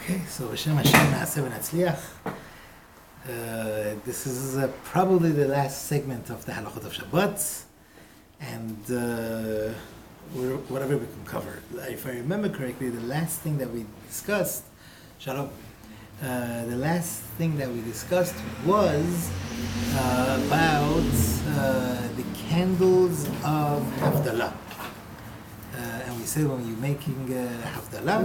Okay, so Hashem Na'aseh v'Natzliach. This is probably the last segment of the Halachot of Shabbat, and whatever we can cover. If I remember correctly, the last thing that we discussed, Shalom, the last thing that we discussed was about the candles of Havdala. And we said when you're making Havdala,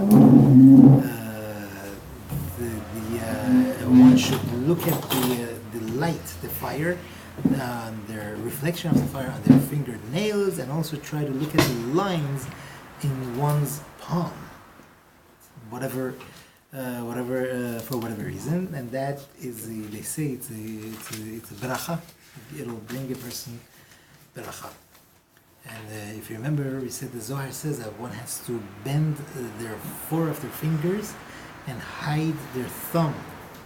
one should look at the light, the fire, the reflection of the fire on their fingernails, and also try to look at the lines in one's palm, whatever for whatever reason, and that is they say it's a bracha. It'll bring a person bracha. And if you remember, we said the Zohar says that one has to bend four of their fingers and hide their thumb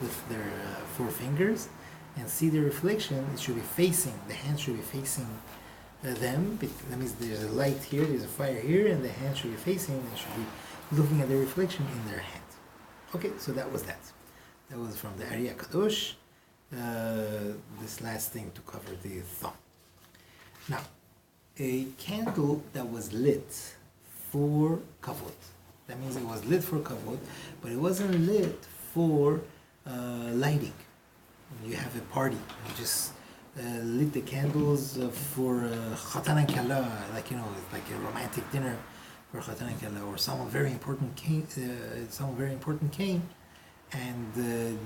with their four fingers and see the reflection. It should be facing, the hand should be facing them. That means there's a light here, there's a fire here, and the hand should be facing, and should be looking at the reflection in their hand. Okay, so that was that. That was from the Ari Kadosh. This last thing to cover the thumb. Now, a candle that was lit for kavod. That means it was lit for kavod, but it wasn't lit for lighting. When you have a party, you just lit the candles for chatan and kala, like like a romantic dinner for chatan and kala, or someone very important came, and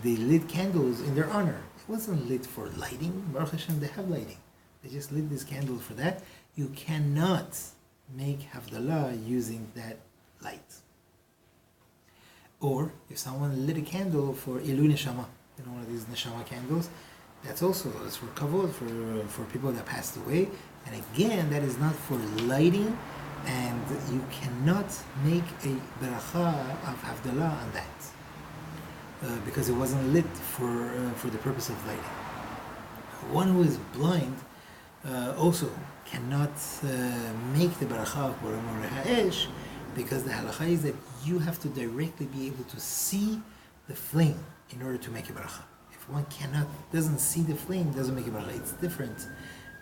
they lit candles in their honor. It wasn't lit for lighting. Baruch Hashem, they have lighting. They just lit these candles for that. You cannot make Havdala using that light. Or if someone lit a candle for Ilu Neshama, one of these Neshama candles, that's also it's for kavod, for people that passed away. And again, that is not for lighting, and you cannot make a beracha of Havdala on that, because it wasn't lit for the purpose of lighting. One who is blind also cannot make the beracha of Borei Ha'esh, because the halacha is that you have to directly be able to see the flame in order to make a beracha. If one doesn't see the flame, doesn't make a beracha. It's different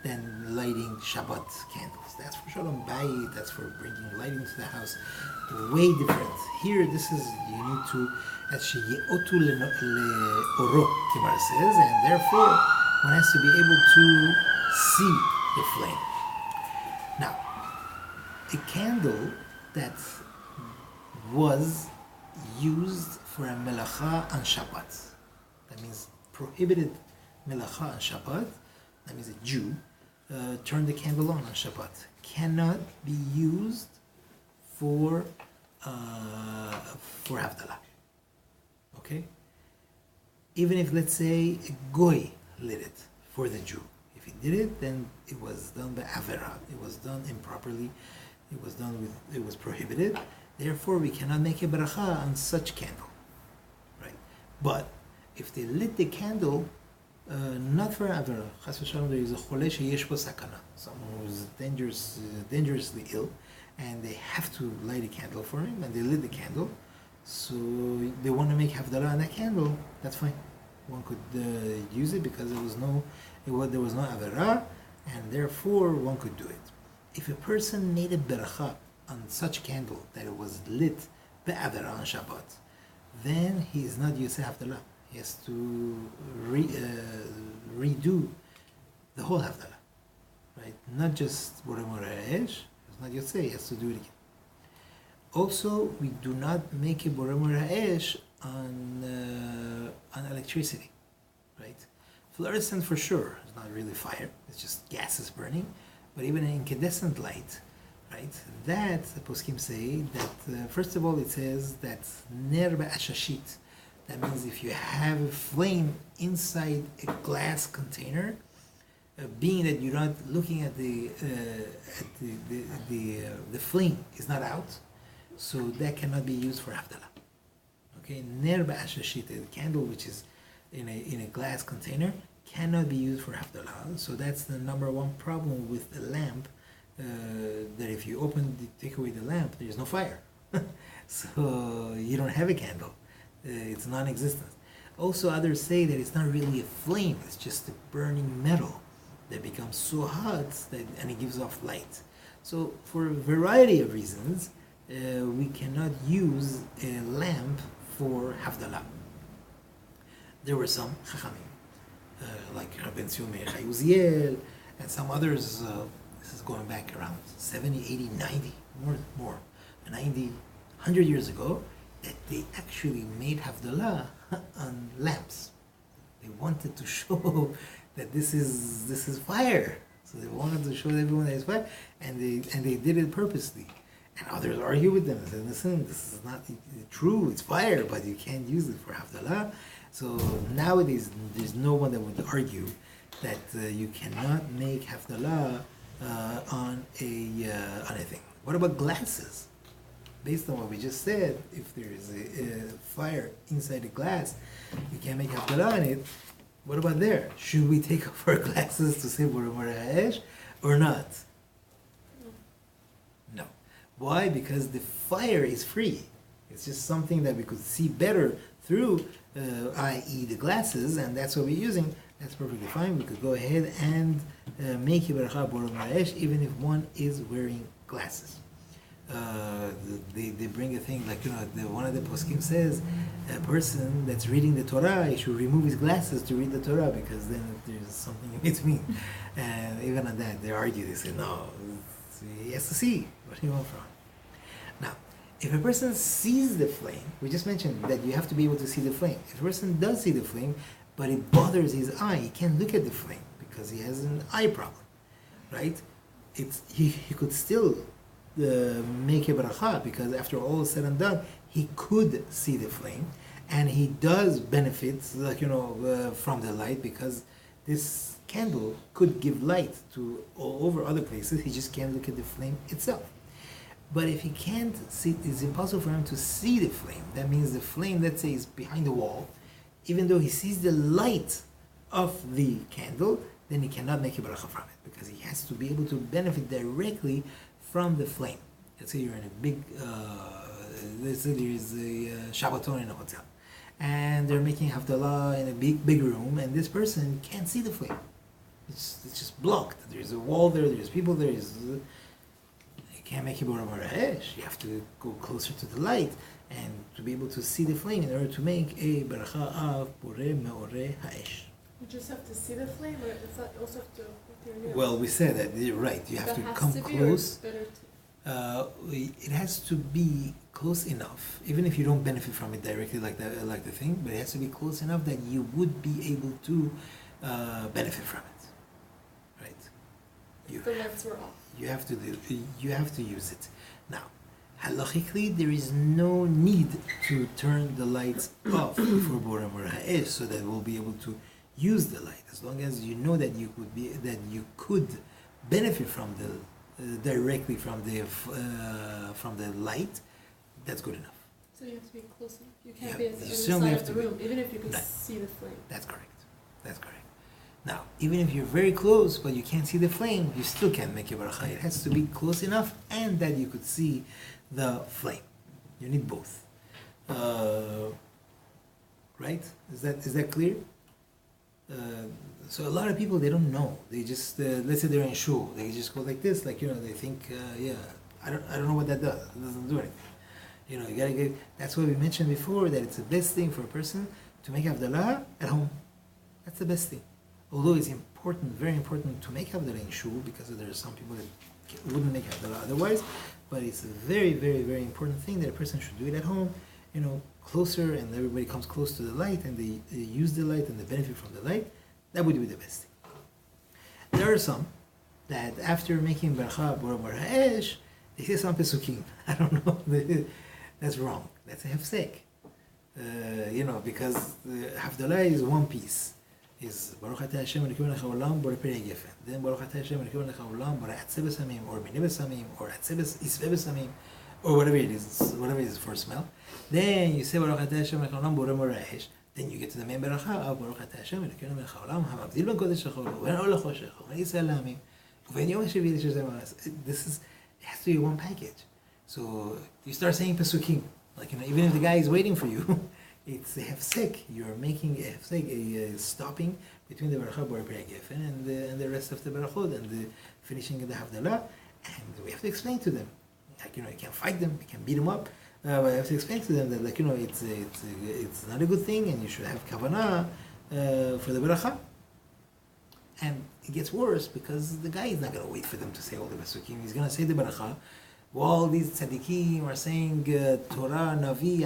than lighting Shabbat candles. That's for Shalom Bayit, that's for bringing lighting to the house. Way different. Here, you need to, as sheyeotu leoro, Kimar says, and therefore one has to be able to see the flame. Now, a candle that was used for a melacha on Shabbat, that means prohibited melacha on Shabbat, that means a Jew turned the candle on Shabbat, cannot be used for Havdala. Okay? Even if, let's say, a goy lit it for the Jew. If he did it, then it was done by avera. It was done improperly. It was prohibited. Therefore, we cannot make a beracha on such candle, right? But if they lit the candle, not for avera, chas v'shalom, there is a chole sheyesh bo sakana, someone who's dangerously ill, and they have to light a candle for him, and they lit the candle, so they want to make havdala on that candle. That's fine. One could use it because there was no avera, and therefore one could do it. If a person made a beracha on such candle that it was lit be'avera on Shabbat, then he is not Yosef Havdala. He has to redo the whole Havdala, right? Not just Borei Ha'esh. It's not Yosef. He has to do it again. Also, we do not make a Borei Ha'esh on electricity, right? Fluorescent for sure. It's not really fire. It's just gases burning. But even an incandescent light, right? That the poskim say that first of all it says that ner ba'ashashit. That means if you have a flame inside a glass container, being that you're not looking at the flame is not out, so that cannot be used for Havdala. Okay, ner ba'ashashit, a candle which is in a glass container, cannot be used for Havdala. So that's the number one problem with the lamp, that if you take away the lamp, there is no fire. So you don't have a candle. it's non-existent. Also, others say that it's not really a flame; it's just a burning metal that becomes so hot and it gives off light. So, for a variety of reasons, we cannot use a lamp for Havdala. There were some Chachamim, like Rabbi Tzio Meir Chai Uziel, and some others, this is going back around 70, 80, 90, more, 90, 100 years ago, that they actually made Havdalah on lamps. They wanted to show that this is fire. So they wanted to show everyone that it's fire, and they did it purposely. And others argue with them and say, listen, this is not true, it's fire, but you can't use it for Havdalah. So nowadays, there's no one that would argue that you cannot make Havdalah on a thing. What about glasses? Based on what we just said, if there is a fire inside the glass, you can't make Havdalah on it. What about there? Should we take off our glasses to say Borei Moreh Ha'esh or not? No. Why? Because the fire is free. It's just something that we could see better through, i.e. the glasses, and that's what we're using. That's perfectly fine. We could go ahead and make Beracha Borei Moreh Ha'esh even if one is wearing glasses. They bring a thing like, one of the poskim says a person that's reading the Torah, he should remove his glasses to read the Torah, because then there's something in between. And even on that, they argue. They say, no, he has to see what he wants from. Now, if a person sees the flame, we just mentioned that you have to be able to see the flame. If a person does see the flame, but it bothers his eye, he can't look at the flame because he has an eye problem, right? He could still make a bracha, because after all is said and done, he could see the flame, and he does benefit, from the light, because this candle could give light to all over other places. He just can't look at the flame itself. But if he can't see, it's impossible for him to see the flame. That means the flame, let's say, is behind the wall. Even though he sees the light of the candle, then he cannot make a bracha from it, because he has to be able to benefit directly from the flame. Let's say you're in a big, let's say there's a Shabbaton in a hotel, and they're making Havdalah in a big room, and this person can't see the flame. It's just blocked. There's a wall there, there's people there. You can't make Borei Moreh Ha'esh. You have to go closer to the light and to be able to see the flame in order to make a beracha of Borei Moreh Ha'esh. You just have to see the flame, or it's not also have to with your nails? Well, we said that, you're right. You have to come close. It has to be close enough, even if you don't benefit from it directly like the thing, but it has to be close enough that you would be able to benefit from it, right? The lights were off. You have to use it. Now, halachically, there is no need to turn the lights off before Borei Moreh Ha'esh, so that we'll be able to use the light, as long as you know that you could benefit from the directly from the light. That's good enough. So you have to be close enough. You can't be at the other certainly side of the room, even if you can see the flame. That's correct. Now, even if you're very close but you can't see the flame, you still can't make your bracha. It has to be close enough and that you could see the flame. You need both. Right? Is that clear? So a lot of people, they don't know. They just let's say they're in shul, they just go like this, they think, I don't know what that does. It doesn't do anything. You gotta get. That's why we mentioned before that it's the best thing for a person to make Havdalah at home. That's the best thing. Although it's important, very important, to make Havdalah in shul, because there are some people that wouldn't make Havdalah otherwise. But it's a very, very, very important thing that a person should do it at home. Closer, and everybody comes close to the light, and they use the light and they benefit from the light. That would be the best thing. There are some that after making Beracha Borei Moreh Ha'esh, they say some pesukim. I don't know. That's wrong. That's a hefsek. Because Havdalah is one piece. Is Baruch Atah Hashem Elokeinu melech haolam borei perei gefen. Then Baruch Atah Hashem Elokeinu melech haolam borei atzeh b'samim, or mineh b'samim, or atzeh isveh b'samim, or whatever it is for smell. Then you say Baruch Atah Hashem Melech Haolam Borei Moreh Ha'esh. Then you get to the main beracha of Baruch Atah Hashem Elokeinu Melech Haolam Hamavdil ben kodesh l'chol uven or l'choshech uven Yisrael la'amim uven yom ha'shevi l'shem ha'aretz. It has to be one package. So you start saying pesukim, even if the guy is waiting for you, it's a hefsek. You're making a hefsek, a stopping between the beracha Borei Peri Gefen and the rest of the berachot and the finishing of the Havdala. And we have to explain to them, like, you can't fight them, you can beat them up. But I have to explain to them that, like, it's not a good thing, and you should have kavanah for the beracha. And it gets worse because the guy is not going to wait for them to say all the pesukim. He's going to say the beracha. All these tzaddikim are saying Torah, Navi,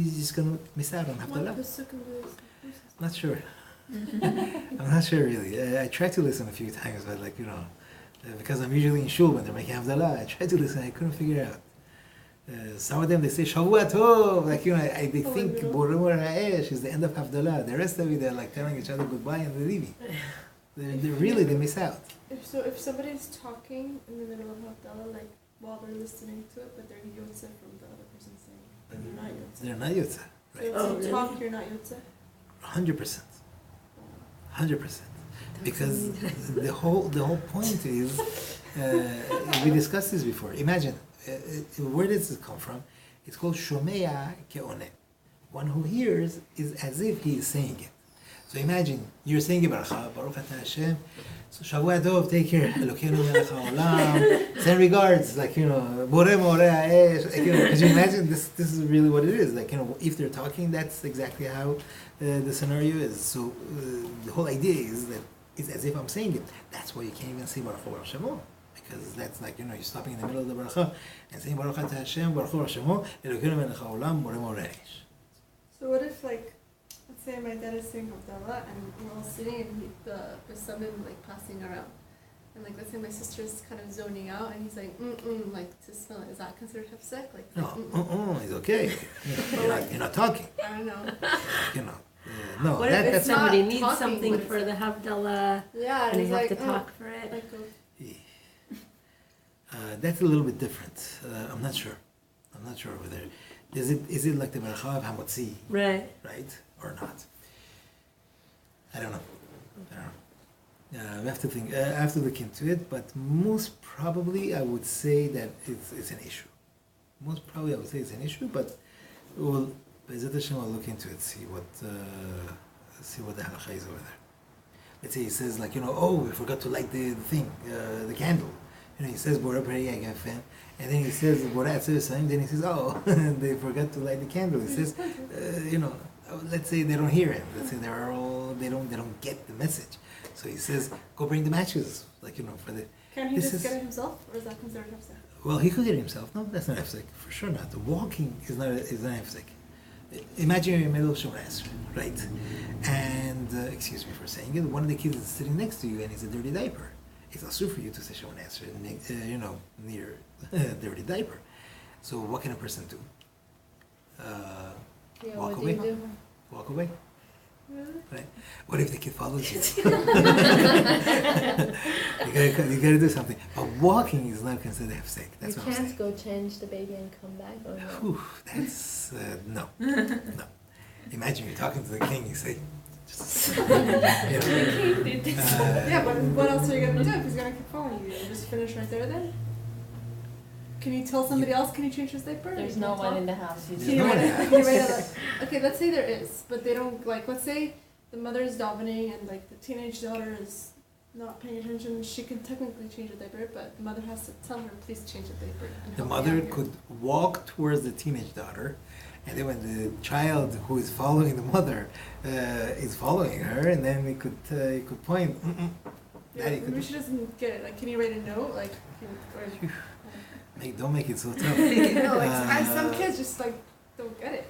he's just going to miss out on Havdalah. Not sure. I'm not sure really. I tried to listen a few times, but because I'm usually in shul when they're making Havdalah, I tried to listen. I couldn't figure it out. Some of them, they say Shavua Tov, they think Borei Ha'esh is the end of Havdalah. The rest of it, they're like telling each other goodbye and they're leaving. They miss out. If somebody's talking in the middle of Havdalah, like while they're listening to it, but they're yotze from the other person saying, but you're not yotze. They're not yotze, right? So if you talk, you're not yotze? 100%. 100%. Because the whole point is, we discussed this before. Imagine, where does this come from? It's called Shomea Ke'oneh. One who hears is as if he is saying it. So imagine, you're saying Baracha, Baruch Atah Hashem, so Shavua Tov, take care, Elokeinu melech haolam, send regards, Borei Ha'esh, could you imagine, this is really what it is, if they're talking, that's exactly how the scenario is. So the whole idea is that it's as if I'm saying it. That's why you can't even say Baruch Hu Shemo, because that's you're stopping in the middle of the Baracha and saying Baruch Atah Hashem, Baruch Hu Shemo, Elokeinu melech haolam, Borei Ha'esh. So what if, let's say my dad is saying Havdala and we're all sitting and there's someone passing around. And let's say my sister's kind of zoning out and he's to smell it. Is that considered hefsek? No, it's okay. You're not talking. I don't know. No, what if somebody needs talking, something for the Havdala and they have to talk for it? That's a little bit different. I'm not sure whether is it like the beracha of hamotzi, right, or not? I don't know. We have to think. I have to look into it, but most probably I would say that it's an issue. Most probably I would say it's an issue, but Be'ezrat Hashem will look into it, see what the halacha is over there. Let's say he says we forgot to light the thing, the candle. He says Borei Peri Gefen, and then he says Borei Atzir, then he says they forgot to light the candle. He says let's say they don't hear him. Let's say they don't get the message. So he says go bring the matches, for the. Can he just get it himself, or is that considered hefsek? Well, he could get it himself. No, that's not hefsek, for sure not. The walking is not hefsek. Imagine you're in the middle of Shemona Esrei, right? And excuse me for saying it, one of the kids is sitting next to you and he's a dirty diaper. It's asur for you to say Shemona Esrei, near a dirty diaper. So what can a person do? Walk away. Walk away. Really? Right. What if the kid follows you? you gotta do something. But walking is not considered hefsek. That's what I'm saying. You can't go change the baby and come back, or no? Whew, that's no. Imagine you're talking to the king. You say, yeah, but what else are you gonna do if he's gonna keep following you? You just finish right there then? Can you tell somebody else, can you change his diaper? There's no one in the house. Okay, let's say there is, but they don't, let's say the mother is davening and the teenage daughter is not paying attention. She can technically change the diaper, but the mother has to tell her, please change the diaper. The mother could walk towards the teenage daughter, and then when the child who is following the mother is following her, and then he could point. Maybe she doesn't get it. Can you write a note? Don't make it so tough. Some kids just don't get it.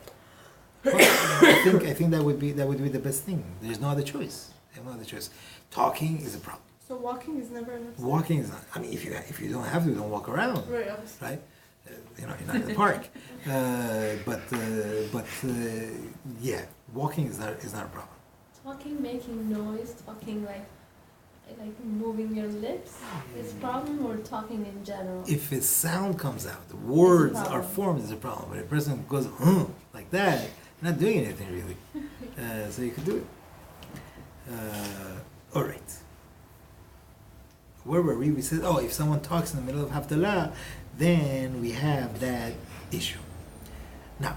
Well, I think that would be the best thing. There's no other choice. There's no other choice. Talking is a problem. So walking is never enough. Walking is not. I mean, if you don't have to, don't walk around. Right. Obviously. Right. You're not in the park. Yeah, walking is not a problem. Talking, making noise, talking like moving your lips is a problem, or talking in general? If a sound comes out, the words are formed, is a problem. But if a person goes like that, not doing anything really. So you could do it. All right. Where were we? We said, if someone talks in the middle of Havdala, then we have that issue. Now,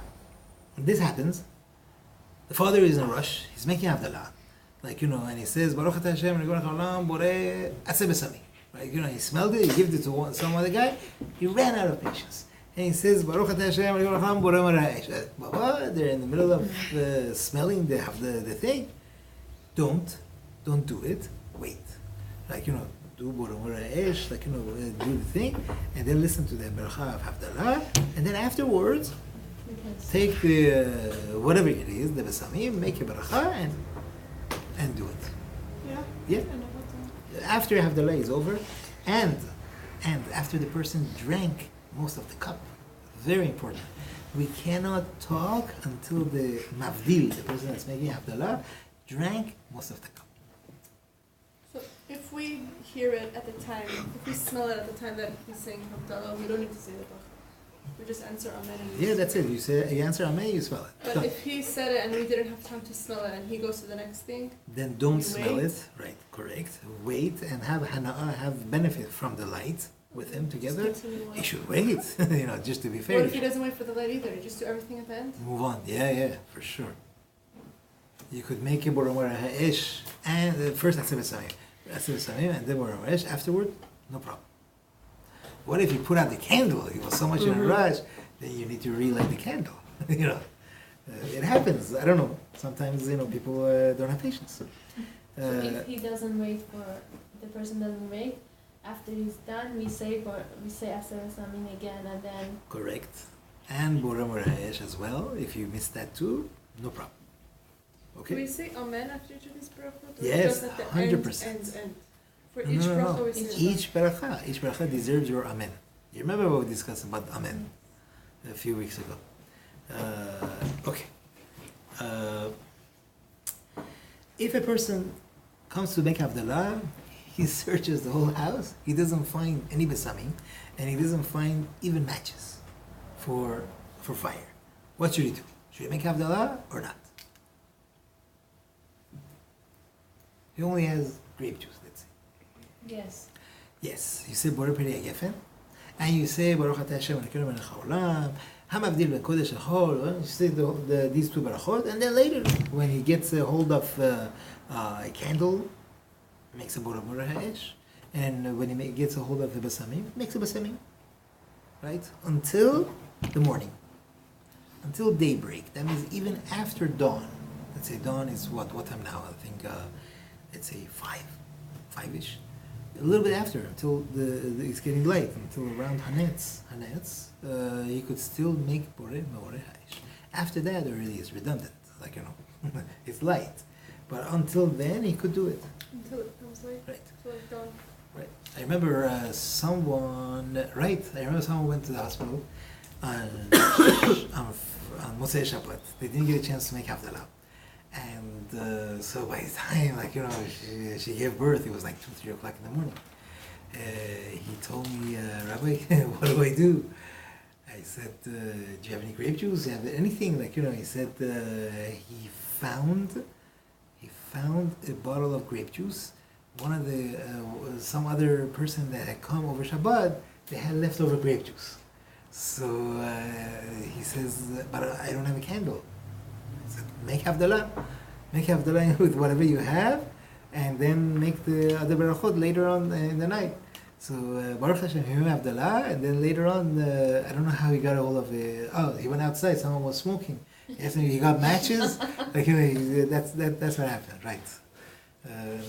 when this happens, the father is in a rush. He's making Havdala, and he says, Baruch Atah Hashem, Ribono Haolam, Borei Aseh B'Samim. He smelled it. He gave it to some other guy. He ran out of patience. And he says, Baruch Atah Hashem, Ribono Haolam, Borei Mara'esh. Baba, they're in the middle of smelling the thing. Don't do it. Wait. Do Borei Mara'esh, do the thing, and then listen to the Beracha of Havdala, and then afterwards, take the whatever it is, the Besamim, make a Beracha, and do it. Yeah. After Havdala is over, and after the person drank most of the cup. Very important. We cannot talk until the Mavdil, the person that's making Havdala, drank most of the cup. So if we hear it at the time, if we smell it at the time that he's saying Havdala, we don't need to say the bracha. We just answer Amen. Yeah, that's it. You answer Amen, you smell it. But Done. if he said it and we didn't have time to smell it and he goes to the next thing, then don't smell it. Right, correct. Wait and have hana'ah, have benefit from the light with him together. You should wait, just to be fair. What if he doesn't wait for the light either? You just do everything at the end? Move on. Yeah, for sure. You could make it Borei Mara'esh and first Aseh B'Samim and then Borei Mara'esh afterward, no problem. What if you put out the candle? He was so much in a rush, then you need to relight the candle. It happens. I don't know. Sometimes people don't have patience. So if he doesn't wait for the person doesn't wait, after he's done, we say Aseh B'Samim again, and then correct. And Borei Mara'esh as well. If you miss that too, no problem. Okay. Do we say Amen after each of these brachot? Yes, just at the 100%. End? For each bracha we say Each bracha deserves your Amen. You remember what we discussed about Amen a few weeks ago? Okay. If a person comes to make Havdala, he searches the whole house. He doesn't find any besamim, and he doesn't find even matches for fire. What should he do? Should he make Havdala or not? He only has grape juice, let's say. Yes. You say Borei Peri Gefen, and you say Baruch Atah Hashem Elokeinu Melech Haolam, Hamavdil Ben Kodesh L'Chol. You say these two barachot, and then later, when he gets a hold of a candle, makes a Borei Mara'esh, and when he gets a hold of the Besamim, makes a Besamim, right? Until the morning, until daybreak. That means even after dawn. Let's say dawn is what time now? I think let's say 5-ish. A little bit after, until it's getting light, until around Hanetz, he could still make Borei Mara'esh. After that, already is redundant. It's light. But until then, he could do it. Until it becomes light? Right. Until it's dawn? Right. I remember someone went to the hospital on Motzei Shabbat. They didn't get a chance to make Havdala. And so by the time, she gave birth, it was 2-3 o'clock in the morning. He told me, Rabbi, what do I do? I said, do you have any grape juice? Do you have anything? He said he found a bottle of grape juice. One of some other person that had come over Shabbat, they had leftover grape juice. So he says, but I don't have a candle. I said, make Havdala with whatever you have, and then make the other barachot later on in the night. So Baruch Hashem, he made Havdala, and then later on, I don't know how he got a hold of it. Oh, he went outside. Someone was smoking. Yes, he got matches. That's what happened, right?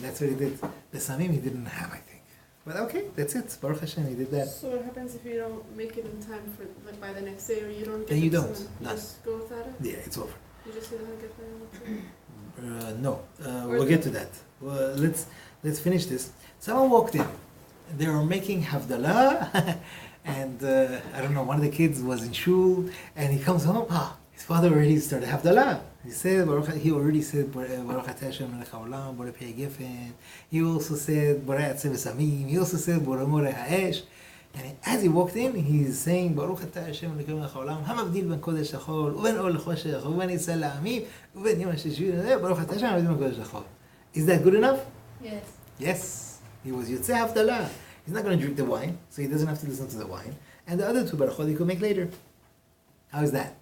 That's what he did. The Samim he didn't have, I think. But okay, that's it. Baruch Hashem, he did that. So what happens if you don't make it in time for by the next day, or you don't? Then you don't. You just go without it. Yeah, it's over. You just say the No, we'll get to that. Well, let's finish this. Someone walked in. They were making Havdala, and I don't know. One of the kids was in shul, and he comes home. His father already started Havdala. He already said Baruch Atah Hashem Melech Haolam, Borei Peri Gefen. He also said Borei Aseh B'Samim. He also said Borei Mara'esh. And as he walked in, he's saying Baruch Atah Hashem Elokeinu Melech Haolam, Hamavdil Ben Kodesh L'Chol, Uben Or L'Choshech, Uben Yitzhak La'amim, Uben Yom HaShishvi, Baruch Atah Hashem Hamavdil Ben Kodesh L'Chol. Is that good enough? Yes. Yes. He was Yotzei Havdala. He's not going to drink the wine, so he doesn't have to listen to the wine. And the other two barachot he could make later. How is that?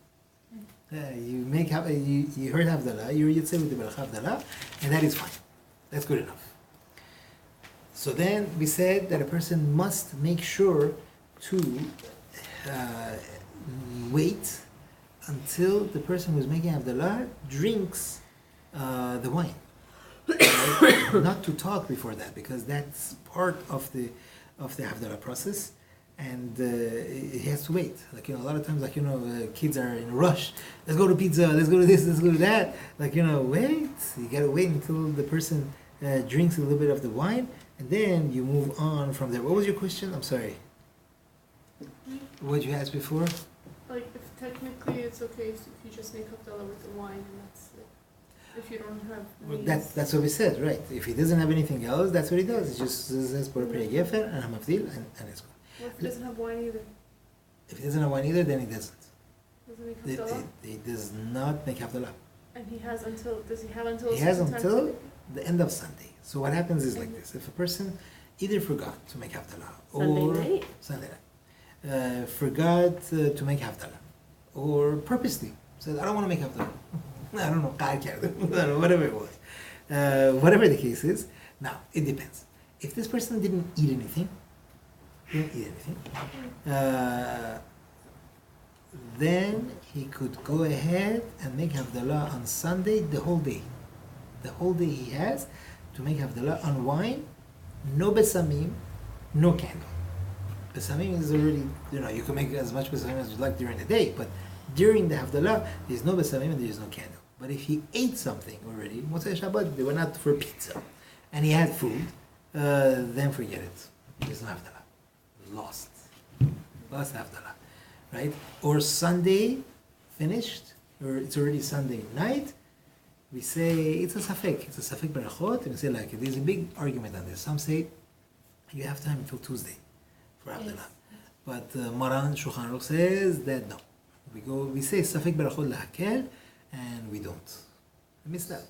You heard Havdala, you say with the Berach Havdala, and that is fine. That's good enough. So then we said that a person must make sure to wait until the person who's making Havdala drinks the wine. Right? Not to talk before that, because that's part of the Havdala process, and he has to wait. Like, a lot of times, kids are in a rush. Let's go to pizza. Let's go to this. Let's go to that. Wait. You gotta wait until the person drinks a little bit of the wine, and then you move on from there. What was your question? I'm sorry. What did you ask before? Like, if technically it's okay if you just make Havdala with the wine, and that's it. If you don't have... That's what we said, right? If he doesn't have anything else, that's what he does. He just says, Bor Pri Gefer, and Hamavdil, and it's good. What if he doesn't have wine either? If he doesn't have wine either, then he doesn't. Doesn't make Havdala? He does not make Havdala. And he has until... Does he have until... He has until the end of Sunday. So what happens is like this. If a person either forgot to make Havdala, or... Sunday night. Forgot to make Havdala, or purposely said, I don't want to make Havdala. I don't know, whatever it was. Whatever the case is. Now, it depends. If this person didn't eat anything, then he could go ahead and make Havdala on Sunday the whole day. The whole day he has to make Havdala on wine, no besamim, no candle. Besamim is already, you can make as much besamim as you like during the day, but during the Havdalah, there's no besamim and there's no candle. But if he ate something already, Motzei Shabbat, they went out for pizza, and he had food, then forget it. There's no Havdalah. Lost Havdalah, right? Or Sunday finished, or it's already Sunday night, we say it's a safek berachot, and we say there's a big argument on this. Some say you have time until Tuesday for Havdalah. But Maran Shulchan Aruch says that no. We say safek berachot lahakel, and we don't. I missed that.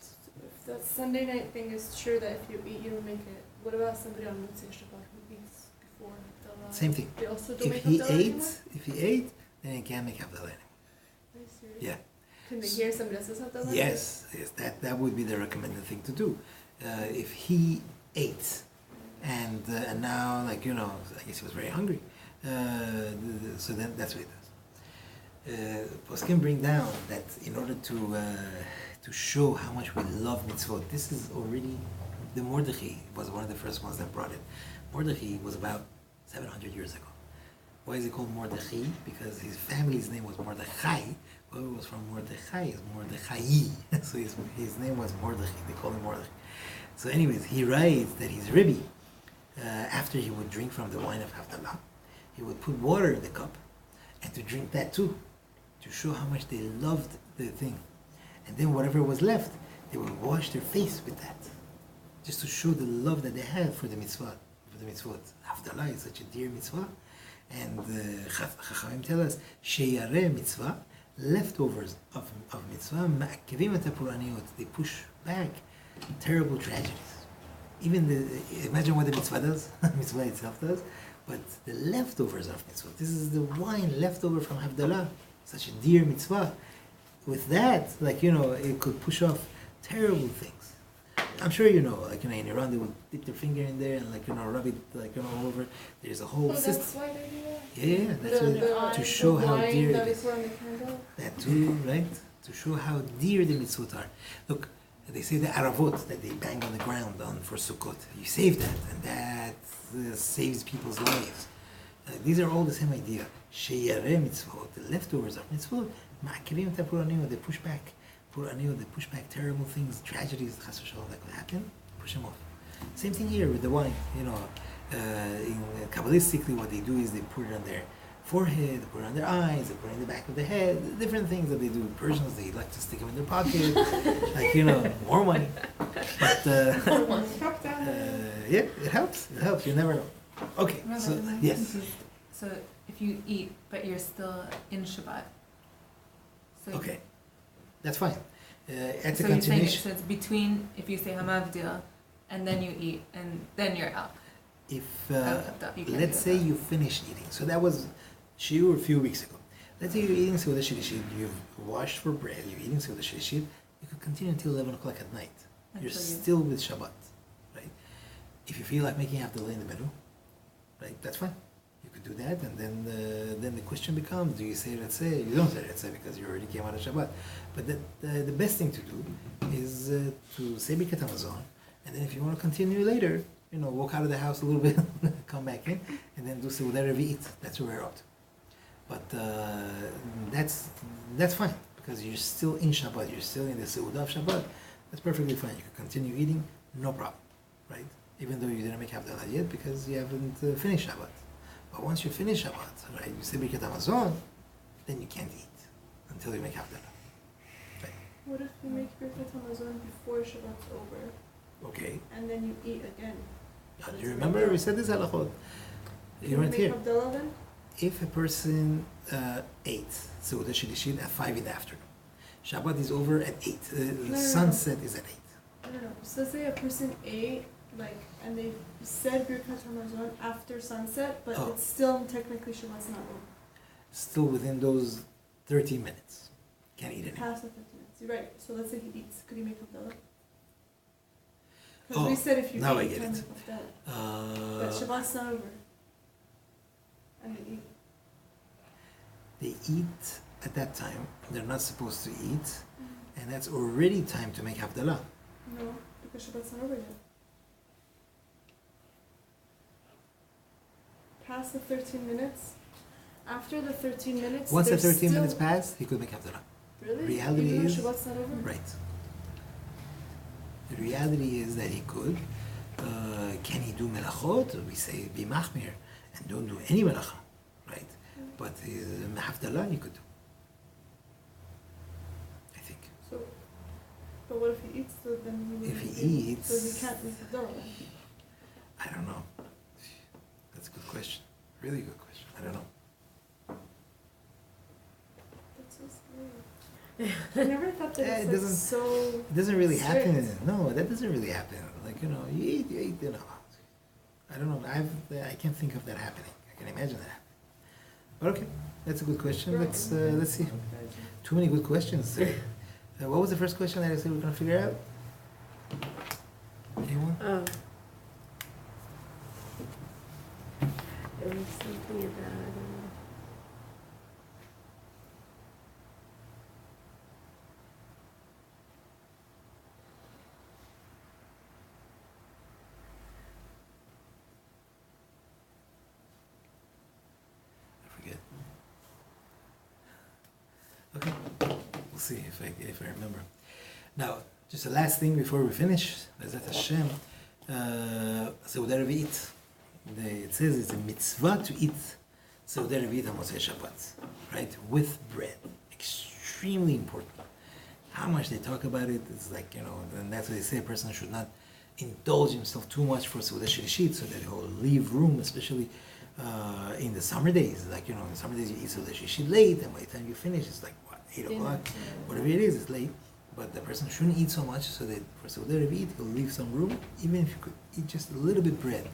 If the Sunday night thing is true that if you eat, you don't make it, what about somebody on Motzei Shabbat who eats before Havdalah? Same thing. They also don't If make he Havdalah ate, anymore? then he can't make Havdalah anymore. Are you serious? Yeah. Can they hear somebody else's Havdalah? Yes, that would be the recommended thing to do. If he ate, and now, I guess he was very hungry, so then that's what he does. Poskim bring down that in order to show how much we love mitzvot, this is already, the Mordechai was one of the first ones that brought it. Mordechai was about 700 years ago. Why is he called Mordechai? Because his family's name was Mordechai. Whoever was from Mordechai is Mordechai. So his name was Mordechai. They call him Mordechai. So anyways, he writes that his Rebbe, after he would drink from the wine of Havdalah, he would put water in the cup and to drink that too, to show how much they loved the thing. And then whatever was left, they would wash their face with that, just to show the love that they had for the mitzvah, for the mitzvot. Havdalah is such a dear mitzvah, and Chachamim tell us, sheyareh mitzvah, leftovers of mitzvah, ma'akevim et hapuraniot, they push back terrible tragedies. Even imagine what the mitzvah does, mitzvah itself does, but the leftovers of mitzvah. This is the wine leftover from Havdalah, such a dear mitzvah. With that, it could push off terrible things. I'm sure in Iran they would dip their finger in there and rub it all over. There's a whole system. That's why they do that? Yeah, that's to show how dear it is. On the candle? That too, right? To show how dear the mitzvot are. Look, they say the aravot that they bang on the ground for Sukkot. You save that, and that saves people's lives. These are all the same idea. Sheyareh mitzvot, the leftovers of mitzvot, ma'akevim et hapuraniot, they push back. They push back terrible things, tragedies, chas v'shalom, that could happen, push them off. Same thing here with the wine. Kabbalistically, what they do is they put it on their forehead, they put it on their eyes, they put it in the back of the head, different things that they do. Persians, they like to stick them in their pocket, more money. But, yeah, it helps, you never know. Okay, so, yes. So if you eat, but you're still in Shabbat. So okay, that's fine. At the so continuation. So it's between, if you say Hamavdil, and then you eat, and then you're out. If, let's say you finish eating. So that was shiur a few weeks ago. Let's say you're eating Seudah Shilishit, you've washed for bread, you're eating Seudah Shilishit, you could continue until 11 o'clock at night. You're still with Shabbat, right? If you feel like making Havdala in the middle, right, that's fine. You could do that, and then the question becomes, do you say Retzeh? You don't say Retzeh because you already came out of Shabbat. But the best thing to do is to say Birkat Hamazon, and then if you want to continue later, walk out of the house a little bit, come back in, and then do Seudah Revi'it. That's where we're at. But that's fine, because you're still in Shabbat, you're still in the Seudah of Shabbat. That's perfectly fine. You can continue eating, no problem, right? Even though you didn't make Havdala yet, because you haven't finished Shabbat. But once you finish Shabbat, right, you say Birkat Hamazon, then you can't eat until you make Havdala. Right? What if you make Birkat Hamazon before Shabbat's over? Okay. And then you eat again? Oh, Do you remember we said this halachot? You weren't here. Make Havdala then? If a person ate Seudah Shilishit at 5 in the afternoon, Shabbat is over at 8. Sunset is at 8. No. So say a person ate, and they said Birkat Hamazon after sunset, but it's still technically Shabbat's not over. Still within those 13 minutes. Can't eat anymore. Past the 13 minutes. You're right. So let's say he eats. Could he make Havdala? Because we said if you now eat, I get you can it. make Havdala. But Shabbat's not over. And they eat. They eat at that time. They're not supposed to eat. And that's already time to make Havdalah. No, because Shabbat's not over yet. Past the 13 minutes, after the 13 minutes, Once the 13 still... minutes pass, he could make Havdalah. Really? Reality Even though is... Shabbat's not over? Right. The reality is that he could. Can he do melachot? We say be machmir and don't do any melacha, right? But Havdalah he could do. I think. So, but what if he eats? So then he If he eats... So he can't make Havdalah then? I don't know. That's a good question. Really good question. I don't know. That's so scary. I never thought that It it's doesn't- so... It doesn't really strict. happen. No, that doesn't really happen. You eat, I don't know. I can't think of that happening. I can imagine that happening. But okay, that's a good question. Let's see. Too many good questions today. What was the first question that I said we're gonna figure out? Anyone? Oh. It was something about, I don't know. I forget. Okay, we'll see if I remember. Now, just the last thing before we finish. Bezat Hashem. Seudah Revi'it. It says it's a mitzvah to eat Seudah Revi'it on Motzei Shabbat, right? With bread. Extremely important. How much they talk about it, it's and that's why they say a person should not indulge himself too much for Seudah Shilishit, so that he'll leave room, especially in the summer days. In the summer days you eat Seudah Shilishit late, and by the time you finish, it's 8 o'clock, whatever it is, it's late. But the person shouldn't eat so much, so that for Seudah Revi'it, he'll leave some room, even if you could eat just a little bit bread.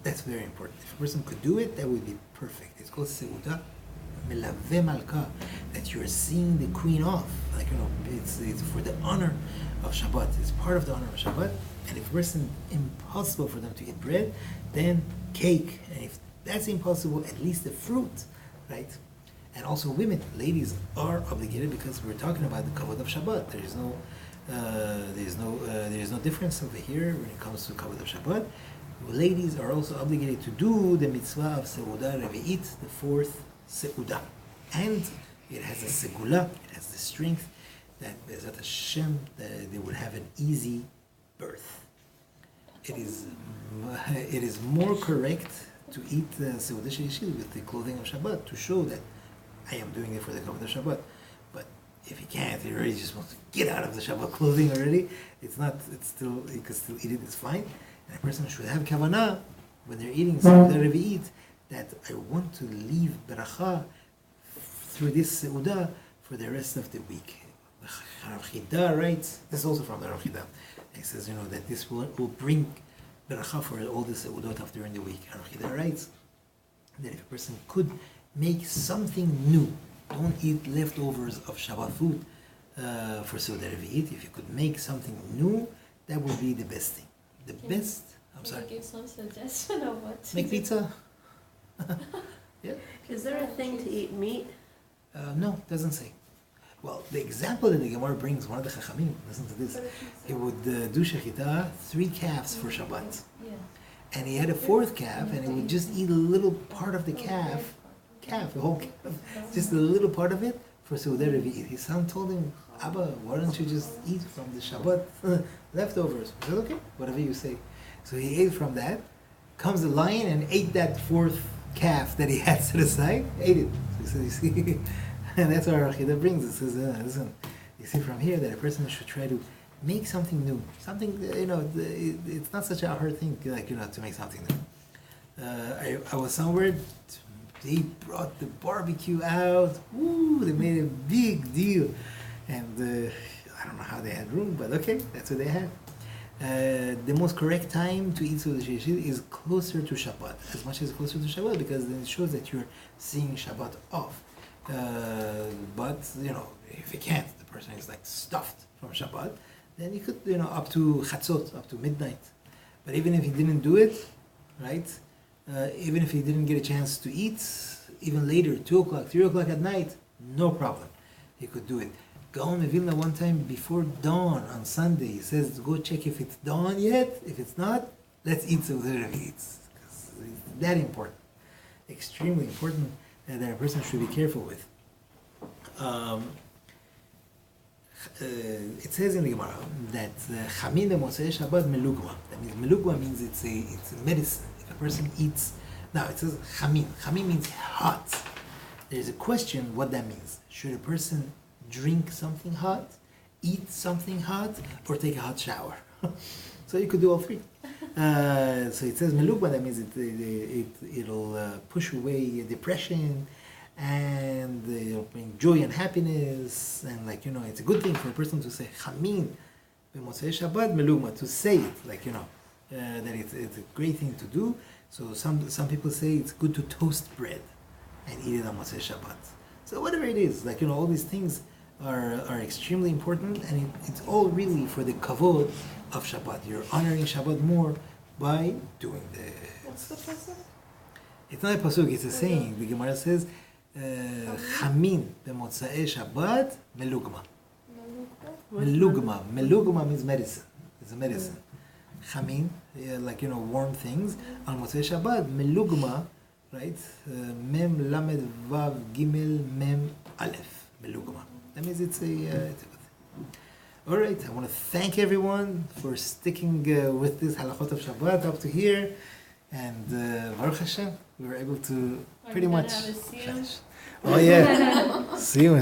That's very important. If a person could do it, that would be perfect. It's called Seudah Melaveh Malka, that you're seeing the queen off. It's for the honor of Shabbat. It's part of the honor of Shabbat. And if a person impossible for them to eat bread, then cake. And if that's impossible, at least the fruit, right? And also women, ladies are obligated, because we're talking about the kavod of Shabbat. There is no difference over here when it comes to kavod of Shabbat. Ladies are also obligated to do the mitzvah of Seudah Revi'it, the fourth Seudah. And it has a segula, it has the strength that Bezat Hashem, they would have an easy birth. It is more correct to eat Seudah Shilishit with the clothing of Shabbat, to show that I am doing it for the kavod of Shabbat. But if he can't, he already just wants to get out of the Shabbat clothing already. He could still eat it, it's fine. And a person should have kavanah when they're eating Seudah Revi'it, that I want to leave beracha through this Seudah for the rest of the week. The Rav Chida writes, this is also from the Rav Chida, he says, that this will bring beracha for all the Seudot of during the week. Rav Chida writes that if a person could make something new. Don't eat leftovers of Shabbat food for Seudah Revi'it. If you could make something new, that would be the best thing. The best. I'm sorry. Can you give some suggestion of what to Make do? pizza. Yeah. Is there a thing to eat meat? No, it doesn't say. Well, the example that the Gemara brings, one of the Chachamim, listen to this. He would do shechita 3 calves for Shabbat. Yeah. And he had a 4th calf, and he would just eat a little part of the calf, the whole calf, just a little part of it for Seudah Revi'it. His son told him, Abba, why don't you just eat from the Shabbat leftovers? He said, okay, whatever you say. So he ate from that. Comes the lion and ate that 4th calf that he had set aside, ate it. So you see, and that's what our Chida brings. It says, listen, you see from here that a person should try to make something new. Something, it's not such a hard thing, like, to make something new. I was somewhere, they brought the barbecue out. Woo, they made a big deal. And I don't know how they had room, but okay, that's what they had. The most correct time to eat Seudah Shliashit is closer to Shabbat, as much as closer to Shabbat, because then it shows that you're seeing Shabbat off. But, if you can't, the person is like stuffed from Shabbat, then you could, up to Chatzot, up to midnight. But even if he didn't do it, right, even if he didn't get a chance to eat, even later, 2 o'clock, 3 o'clock at night, no problem. He could do it. Gaon Vilna one time before dawn on Sunday, he says, go check if it's dawn yet. If it's not, let's eat Seudah Revi'it. It's that important. Extremely important that a person should be careful with. It says in the Gemara that Chamin b'Motzei Shabbat melugma. That means melugma means it's a medicine. If a person eats, now it says Chamin. Chamin means hot. There's a question what that means. Should a person drink something hot, eat something hot, or take a hot shower? So you could do all 3. So it says melugma. That means it'll push away depression, and it'll bring joy and happiness, and it's a good thing for a person to say Chamin b'Motzei Shabbat melugma, to say it that it's a great thing to do. So some people say it's good to toast bread and eat it on Motzei Shabbat. So whatever it is, all these things are extremely important, and it's all really for the kavod of Shabbat. You're honoring Shabbat more by doing What's the pasuk? It's not a pasuk, it's a saying. The Gemara says, Chamin b'Motzei Shabbat melugma. Melugma means medicine. It's a medicine. Chamin, warm things. On Motzei Shabbat, melugma, right? Mem lamed vav gimel mem aleph. Melugma. That means it's a good thing. All right, I want to thank everyone for sticking with this halachot of Shabbat up to here, and Baruch Hashem, we were able to pretty much finish. Oh yeah, see you.